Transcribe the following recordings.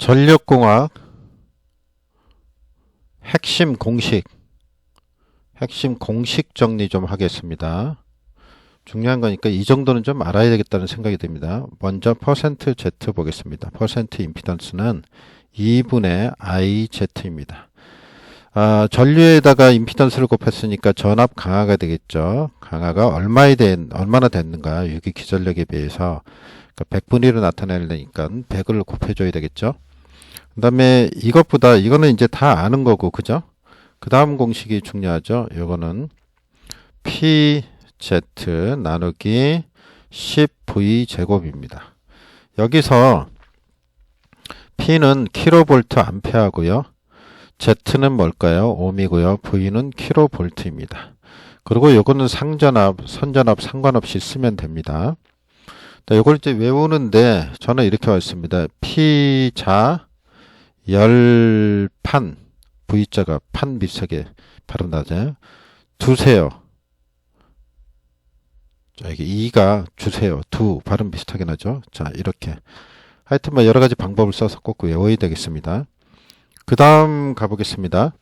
전력공학 핵심 공식 정리 좀 하겠습니다. 중요한 거니까 이 정도는 좀 알아야 되겠다는 생각이 듭니다. 먼저 %Z 보겠습니다. % 임피던스는 2분의 IZ입니다. 전류에다가 임피던스를 곱했으니까 전압 강화가 되겠죠. 강화가 얼마나 됐는가, 유기 기전력에 비해서. 그러니까 100분위로 나타내려니까 100을 곱해줘야 되겠죠. 그 다음에 이거는 이제 다 아는 거고, 그죠? 그 다음 공식이 중요하죠. 요거는 PZ 나누기 10V 제곱입니다. 여기서 P는 킬로볼트 암페어고요. Z는 뭘까요? 옴이고요. V는 킬로볼트입니다. 그리고 요거는 상전압, 선전압 상관없이 쓰면 됩니다. 요걸 이제 외우는데 저는 이렇게 왔습니다. P자 열판, V자가 판 비슷하게 발음 나죠. 두세요. 자, 이게 2가 주세요. 두 발음 비슷하게 나죠. 자, 이렇게. 하여튼 뭐 여러 가지 방법을 써서 꼭 외워야 되겠습니다. 그 다음 가보겠습니다.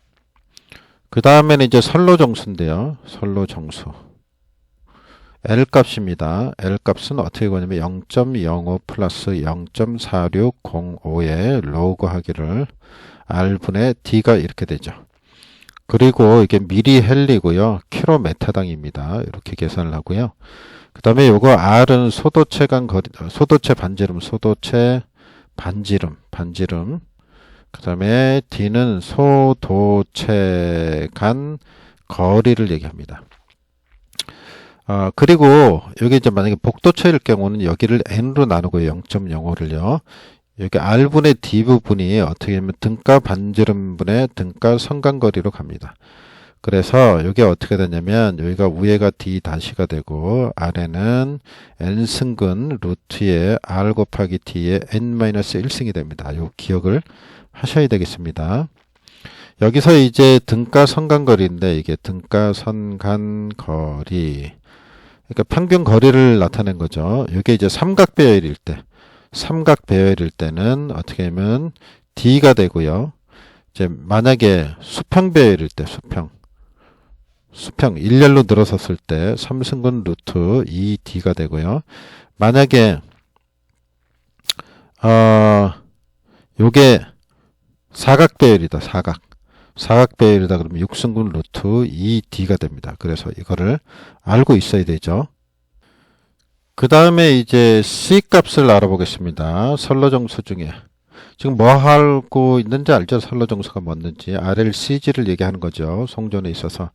그 다음에는 이제 선로정수인데요. 선로정수. L 값입니다. L 값은 어떻게 구하냐면 0.05 플러스 0.4605의 로그 하기를 R분의 D가 이렇게 되죠. 그리고 이게 미리 헬리고요. 킬로메타당입니다. 이렇게 계산을 하고요. 그 다음에 요거 R은 소도체 간 거리, 소도체 반지름. 그 다음에 D는 소도체 간 거리를 얘기합니다. 그리고 여기 이제 만약에 복도체일 경우는 여기를 n으로 나누고요. 0.05를요. 여기 R분의 D 부분이 어떻게 하면 등가 반지름분의 등가 선간거리로 갑니다. 그래서 여기 어떻게 되냐면 여기가 위에가 D 다시가 되고 아래는 n승근 루트에 R 곱하기 D의 n-1승이 됩니다. 요 기억을 하셔야 되겠습니다. 여기서 이제 등가 선간거리인데 이게 등가 선간거리, 그러니까 평균 거리를 나타낸 거죠. 이게 이제 삼각배열일 때는 어떻게 하면 D가 되고요. 이제 만약에 수평배열일 때 수평 일렬로 늘어섰을 때 3승분 루트 2D가 되고요. 만약에 요게 사각배열이다. 사각배열이다 그러면 6승분 루트 2D가 됩니다. 그래서 이거를 알고 있어야 되죠. 그 다음에 이제 C 값을 알아보겠습니다. 선로정수 중에 지금 뭐 하고 있는지 알죠? 선로정수가 뭔지 RLCG를 얘기하는 거죠. 송전에 있어서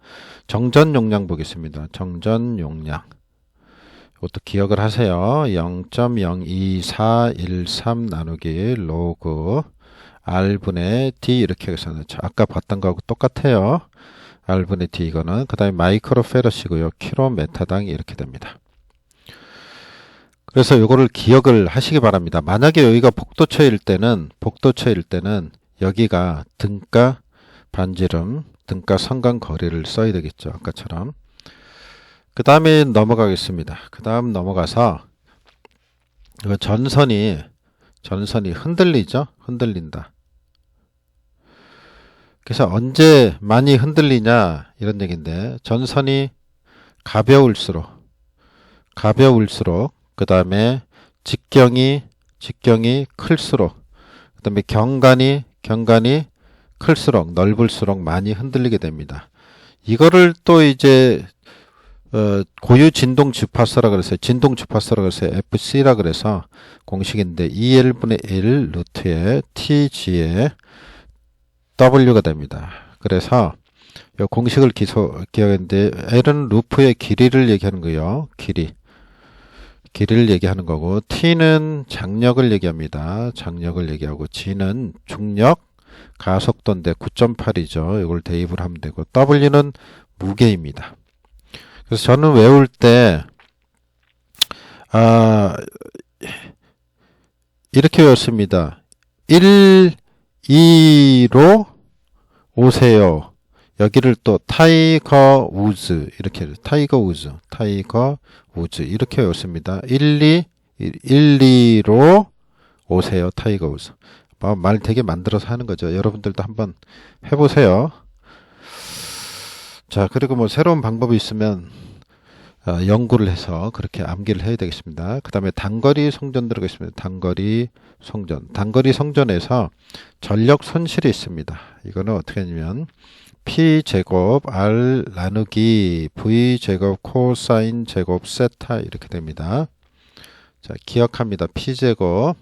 정전 용량 보겠습니다. 정전 용량 이것도 기억을 하세요. 0.02413 나누기 로그 R분의 D 이렇게 해서 아까 봤던 거하고 똑같아요. R분의 D 이거는 그 다음에 마이크로페럿이고요. 킬로메타당 이렇게 됩니다. 그래서 이거를 기억을 하시기 바랍니다. 만약에 여기가 복도체일 때는 여기가 등가 반지름, 등가 선간 거리를 써야 되겠죠. 아까처럼. 그 다음에 넘어가겠습니다. 그 다음 넘어가서 전선이 흔들리죠. 흔들린다. 그래서 언제 많이 흔들리냐 이런 얘기인데 전선이 가벼울수록 그 다음에 직경이 클수록 그 다음에 경간이 클수록 넓을수록 많이 흔들리게 됩니다. 이거를 또 이제 고유 진동 주파수라 그래서 FC라 그래서 공식인데 2L분의 1 루트에 TG에 W가 됩니다. 그래서 이 공식을 기억했는데 L은 루프의 길이를 얘기하는 거예요. 길이를 얘기하는 거고 T는 장력을 얘기합니다. 장력을 얘기하고 G는 중력 가속도인데 9.8이죠. 이걸 대입을 하면 되고 W는 무게입니다. 그래서 저는 외울 때 이렇게 외웠습니다. 1, 2로 오세요. 여기를 또 타이거 우즈 이렇게 외웠습니다. 1, 2로 오세요. 타이거 우즈. 말 되게 만들어서 하는 거죠. 여러분들도 한번 해보세요. 자, 그리고 뭐 새로운 방법이 있으면 연구를 해서 그렇게 암기를 해야 되겠습니다. 그 다음에 단거리 성전 들어가 있습니다. 단거리 성전. 단거리 성전에서 전력 손실이 있습니다. 이거는 어떻게 하냐면 P 제곱 R 나누기 V 제곱 코사인 제곱 세타 이렇게 됩니다. 자, 기억합니다. P 제곱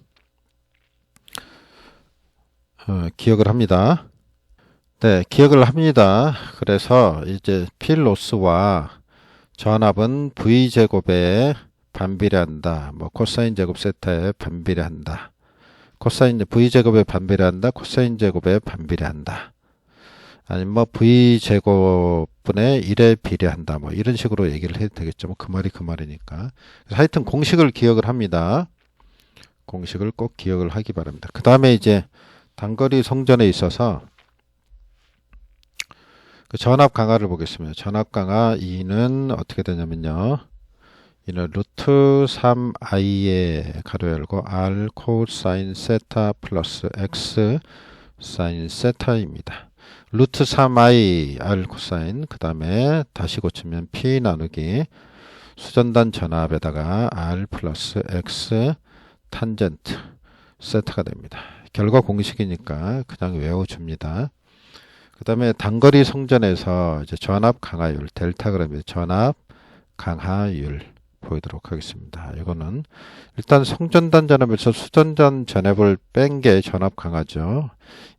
기억을 합니다. 네, 기억을 합니다. 그래서 이제 P 로스와 전압은 V 제곱에 반비례한다. 뭐 코사인 제곱 세타에 반비례한다. 코사인 V 제곱에 반비례한다. 코사인 제곱에 반비례한다. 아니면 뭐 V 제곱분의 1에 비례한다. 뭐 이런 식으로 얘기를 해도 되겠죠. 뭐 그 말이 그 말이니까. 하여튼 공식을 기억을 합니다. 공식을 꼭 기억을 하기 바랍니다. 그 다음에 이제 단거리 성전에 있어서 그 전압 강화를 보겠습니다. 전압 강화 2는 어떻게 되냐면요. 이는 루트 3i에 가로 열고 r 코사인 세타 플러스 x 사인 세타입니다. 루트 3i r 코사인 그 다음에 다시 고치면 p 나누기 수전단 전압에다가 r 플러스 x 탄젠트 세타가 됩니다. 결과 공식이니까 그냥 외워줍니다. 그 다음에 단거리 성전에서 이제 전압 강화율 델타그램의 전압 강화율 보이도록 하겠습니다. 이거는 일단 성전단 전압에서 수전단 전압을 뺀 게 전압 강화죠.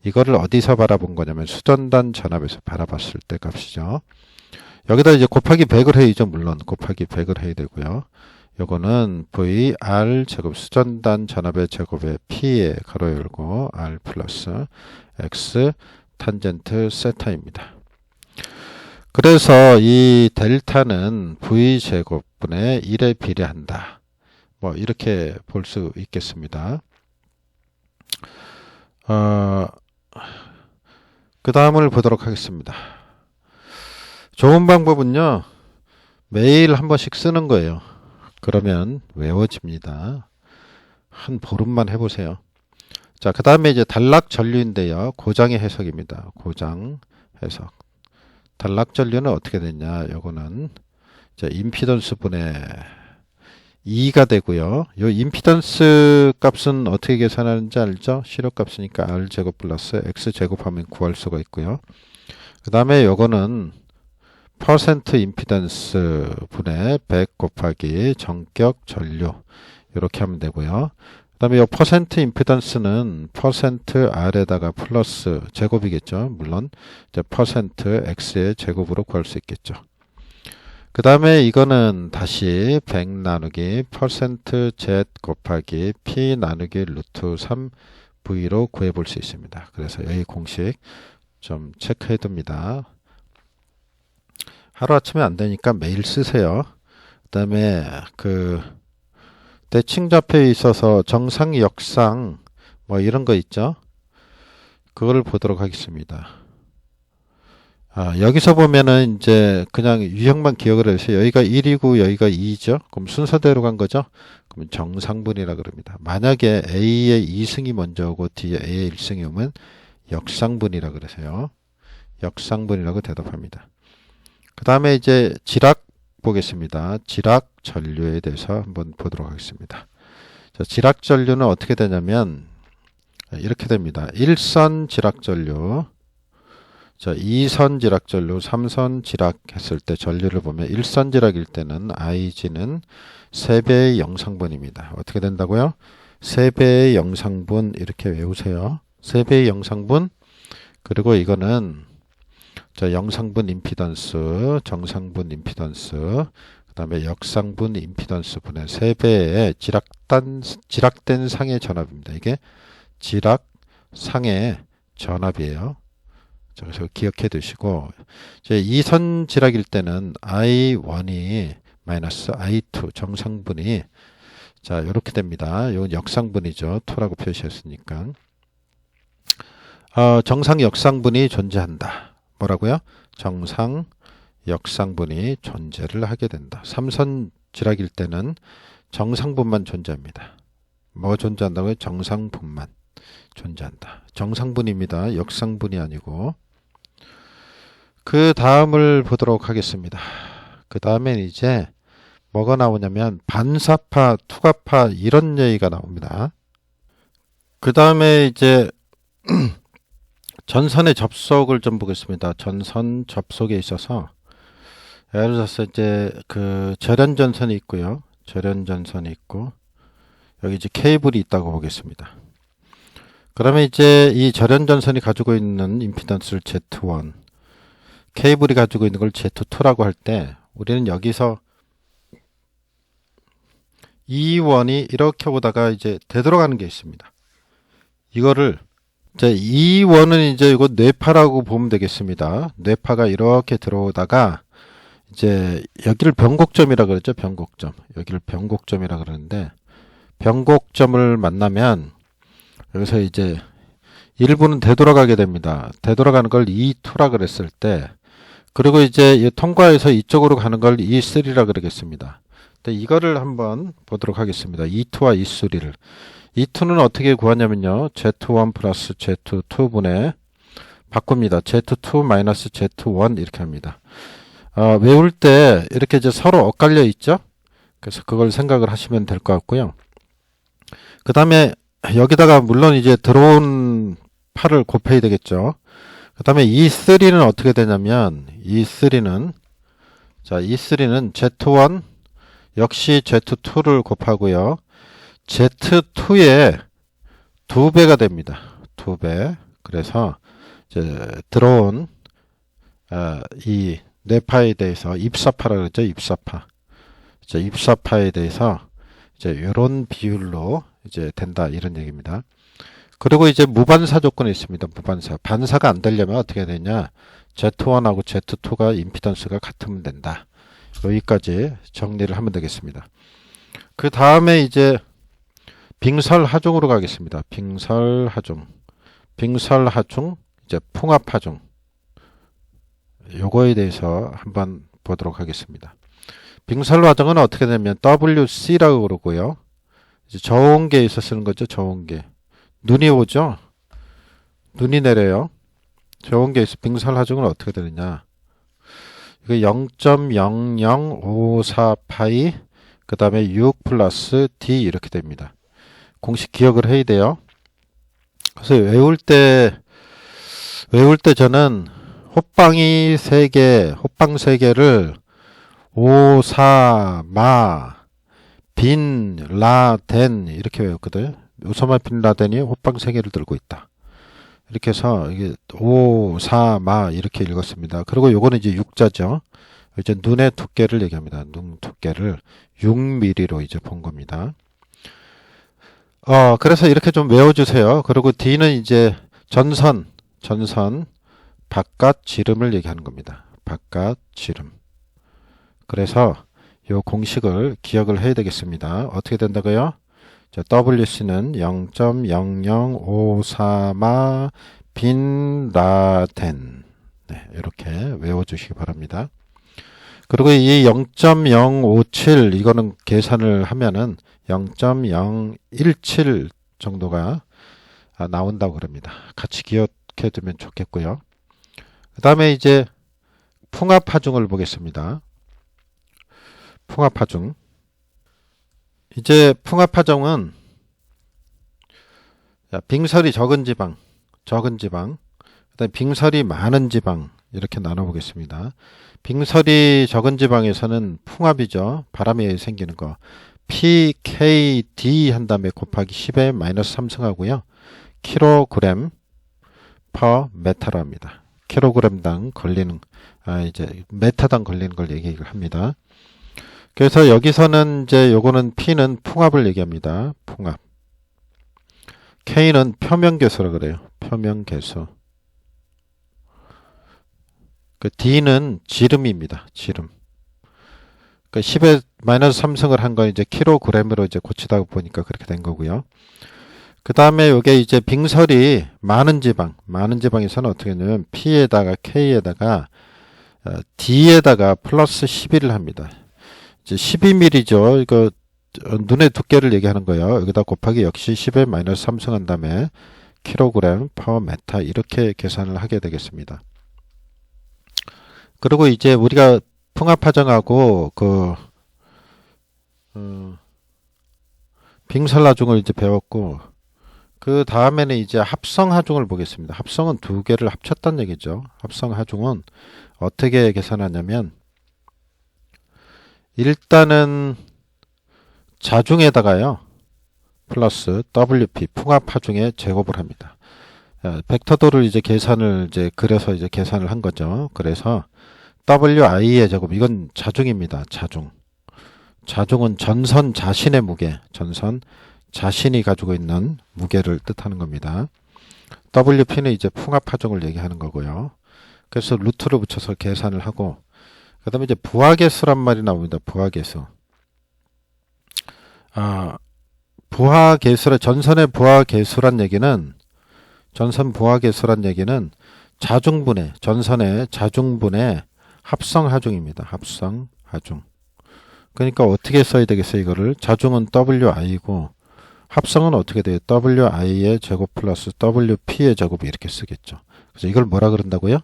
이거를 어디서 바라본 거냐면 수전단 전압에서 바라봤을 때 값이죠. 여기다 이제 곱하기 100을 해야죠. 물론 곱하기 100을 해야 되고요. 요거는 V R 제곱 수전단 전압의 제곱에 P에 가로 열고 R 플러스 X 탄젠트 세타입니다. 그래서 이 델타는 V 제곱분의 1에 비례한다. 뭐 이렇게 볼 수 있겠습니다. 그 다음을 보도록 하겠습니다. 좋은 방법은요. 매일 한 번씩 쓰는 거예요. 그러면 외워집니다. 한 보름만 해보세요. 자, 그 다음에 이제 단락 전류인데요. 고장의 해석입니다. 고장 해석. 단락 전류는 어떻게 되냐? 요거는 이제 임피던스 분의 2가 되고요. 요 임피던스 값은 어떻게 계산하는지 알죠? 시력값이니까 R 제곱 플러스 X 제곱하면 구할 수가 있고요. 그 다음에 요거는 퍼센트 임피던스 분의 100 곱하기 전격 전류 이렇게 하면 되고요. 그 다음에 이 퍼센트 임피던스는 퍼센트 R에다가 플러스 제곱이겠죠. 물론 이제 퍼센트 X의 제곱으로 구할 수 있겠죠. 그 다음에 이거는 다시 100 나누기 퍼센트 Z 곱하기 P 나누기 루트 3 V로 구해볼 수 있습니다. 그래서 여기 공식 좀 체크해 둡니다. 하루아침에 안 되니까 매일 쓰세요. 그 다음에 그 대칭 좌표에 있어서 정상, 역상 뭐 이런 거 있죠. 그걸 보도록 하겠습니다. 여기서 보면은 이제 그냥 유형만 기억을 해주세요. 여기가 1이고 여기가 2죠. 그럼 순서대로 간 거죠. 그럼 정상분이라 그럽니다. 만약에 A의 2승이 먼저 오고 뒤에 A의 1승이 오면 역상분이라 그러세요. 역상분이라고 대답합니다. 그 다음에 이제 지락 보겠습니다. 지락 전류에 대해서 한번 보도록 하겠습니다. 자, 지락 전류는 어떻게 되냐면 이렇게 됩니다. 1선 지락 전류, 자, 2선 지락 전류, 3선 지락 했을 때 전류를 보면 1선 지락일 때는 IG는 3배의 영상분입니다. 어떻게 된다고요? 3배의 영상분 이렇게 외우세요. 3배의 영상분. 그리고 이거는 자, 영상분 임피던스, 정상분 임피던스, 그 다음에 역상분 임피던스 분의 3배의 지락된 상의 전압입니다. 이게 지락상의 전압이에요. 자, 그래서 기억해 두시고, 이제 2선 지락일 때는 I1이 마이너스 I2 정상분이 자, 이렇게 됩니다. 이건 역상분이죠. 2라고 표시했으니까. 정상 역상분이 존재한다. 뭐라고요? 정상 역상분이 존재를 하게 된다. 3선 지락일 때는 정상분만 존재합니다. 뭐 존재한다고요? 정상분만. 존재한다. 정상분입니다. 역상분이 아니고. 그 다음을 보도록 하겠습니다. 그 다음엔 이제 뭐가 나오냐면 반사파, 투과파 이런 얘기가 나옵니다. 그 다음에 이제 전선의 접속을 좀 보겠습니다. 전선 접속에 있어서 예를 들어서 이제 그 절연전선이 있고요. 절연전선이 있고 여기 이제 케이블이 있다고 보겠습니다. 그러면 이제 이 절연전선이 가지고 있는 임피던스를 Z1, 케이블이 가지고 있는 걸 Z2라고 할 때 우리는 여기서 E1이 이렇게 오다가 이제 되돌아가는 게 있습니다. 이거를 이제 E1은 이제 이거 뇌파라고 보면 되겠습니다. 뇌파가 이렇게 들어오다가 이제 여기를 변곡점이라 그러죠. 변곡점. 여기를 변곡점이라 그러는데 변곡점을 만나면 여기서 이제 일부는 되돌아가게 됩니다. 되돌아가는 걸 E2라 그랬을 때 그리고 이제 통과해서 이쪽으로 가는 걸 E3라 그러겠습니다. 이거를 한번 보도록 하겠습니다. E2와 E3를. E2는 어떻게 구하냐면요. Z1 플러스 Z2분의 바꿉니다. Z2 마이너스 Z1 이렇게 합니다. 외울 때 이렇게 이제 서로 엇갈려 있죠. 그래서 그걸 생각을 하시면 될 것 같고요. 그 다음에 여기다가 물론 이제 들어온 파를 곱해야 되겠죠. 그 다음에 E3는 어떻게 되냐면 E3는 Z1 역시 Z2를 곱하고요. Z2의 2배가 됩니다. 2배. 그래서 이제 들어온 이 뇌파에 대해서 입사파라 그러죠. 입사파. 이제 입사파에 대해서 이제 이런 비율로 이제 된다 이런 얘기입니다. 그리고 이제 무반사 조건이 있습니다. 무반사. 반사가 안 되려면 어떻게 되냐? Z1하고 Z2가 임피던스가 같으면 된다. 여기까지 정리를 하면 되겠습니다. 그 다음에 이제 빙설하중으로 가겠습니다. 빙설하중, 이제 풍합하중. 요거에 대해서 한번 보도록 하겠습니다. 빙설하중은 어떻게 되냐면 WC라고 그러고요. 이제 저온계에 있어 쓰는 거죠. 저온계. 눈이 오죠. 눈이 내려요. 저온계에서 빙설하중은 어떻게 되느냐? 이거 0.0054파이 그 다음에 6 플러스 D 이렇게 됩니다. 공식 기억을 해야 돼요. 그래서 외울 때 저는 호빵이 3개, 호빵 3개를 5, 4, 마, 빈, 라, 덴 이렇게 외웠거든요. 오사마 빈 라덴이 호빵 3개를 들고 있다. 이렇게 해서 이게 5, 4, 마 이렇게 읽었습니다. 그리고 요거는 이제 6자죠. 이제 눈의 두께를 얘기합니다. 눈 두께를 6mm로 이제 본 겁니다. 그래서 이렇게 좀 외워주세요. 그리고 D는 이제 전선, 바깥 지름을 얘기하는 겁니다. 바깥 지름. 그래서 요 공식을 기억을 해야 되겠습니다. 어떻게 된다고요? 자, WC는 0.0054마 빈 라덴. 네, 이렇게 외워주시기 바랍니다. 그리고 이 0.057 이거는 계산을 하면은 0.017 정도가 나온다고 그럽니다. 같이 기억해 두면 좋겠고요. 그 다음에 이제 풍합하중을 보겠습니다. 풍합하중. 이제 풍합하중은 빙설이 적은 지방, 그다음에 빙설이 많은 지방 이렇게 나눠보겠습니다. 빙설이 적은 지방에서는 풍합이죠. 바람에 의해 생기는 거. PKD 한 다음에 곱하기 10에 마이너스 3승하고요. 킬로그램 퍼 메타로 합니다. 킬로그램당 걸리는 이제 메타당 걸리는 걸 얘기를 합니다. 그래서 여기서는 이제 요거는 P는 풍합을 얘기합니다. 풍합. K는 표면계수라 그래요. 표면계수. 그 D는 지름입니다. 지름. 그 10에 마이너스 3승을 한 건 이제 킬로그램으로 이제 고치다 보니까 그렇게 된 거고요. 그 다음에 요게 이제 빙설이 많은 지방에서는 어떻게 하냐면 P에다가 K에다가 D에다가 플러스 11을 합니다. 이제 12mm죠. 이거 눈의 두께를 얘기하는 거예요. 여기다 곱하기 역시 10에 마이너스 3승 한 다음에 킬로그램 퍼 메타 이렇게 계산을 하게 되겠습니다. 그리고 이제 우리가 풍합하정하고 빙설하중을 이제 배웠고, 그 다음에는 이제 합성하중을 보겠습니다. 합성은 두 개를 합쳤다는 얘기죠. 합성하중은 어떻게 계산하냐면, 일단은 자중에다가요, 플러스 WP 풍합하중에 제곱을 합니다. 벡터도를 이제 계산을 이제 그려서 이제 계산을 한 거죠. 그래서 WI의 제곱, 이건 자중입니다. 자중. 자중은 전선 자신의 무게, 전선 자신이 가지고 있는 무게를 뜻하는 겁니다. WP는 이제 풍합하중을 얘기하는 거고요. 그래서 루트를 붙여서 계산을 하고, 그 다음에 이제 부하계수란 말이 나옵니다. 부하계수. 전선의 부하계수란 얘기는, 전선 부하계수란 얘기는 자중분해, 전선의 자중분해 합성하중입니다. 합성하중. 그러니까 어떻게 써야 되겠어요? 이거를 자중은 WI고 합성은 어떻게 돼요? WI의 제곱 플러스 WP의 제곱 이렇게 쓰겠죠. 그래서 이걸 뭐라 그런다고요?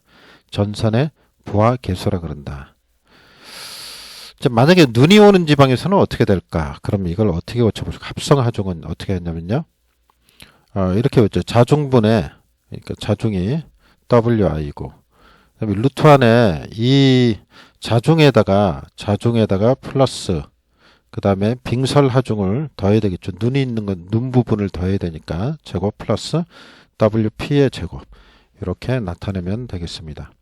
전선의 부하계수라 그런다. 만약에 눈이 오는 지방에서는 어떻게 될까? 그럼 이걸 어떻게 고쳐보죠? 합성하중은 어떻게 했냐면요. 이렇게 했죠. 자중분해, 그러니까 자중이 WI고, 그다음에 루트 안에 이 자중에다가 플러스, 그 다음에 빙설하중을 더해야 되겠죠. 눈이 있는 건 눈 부분을 더해야 되니까 제곱 플러스 WP의 제곱, 이렇게 나타내면 되겠습니다.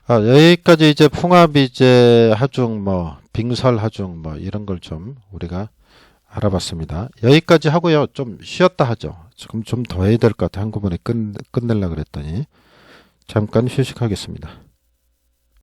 여기까지 이제 풍합 이제 하중, 빙설하중, 이런 걸 좀 우리가 알아봤습니다. 여기까지 하고요. 좀 쉬었다 하죠. 지금 좀 더 해야 될 것 같아요. 한꺼번에 끝내려고 그랬더니. 잠깐 휴식하겠습니다.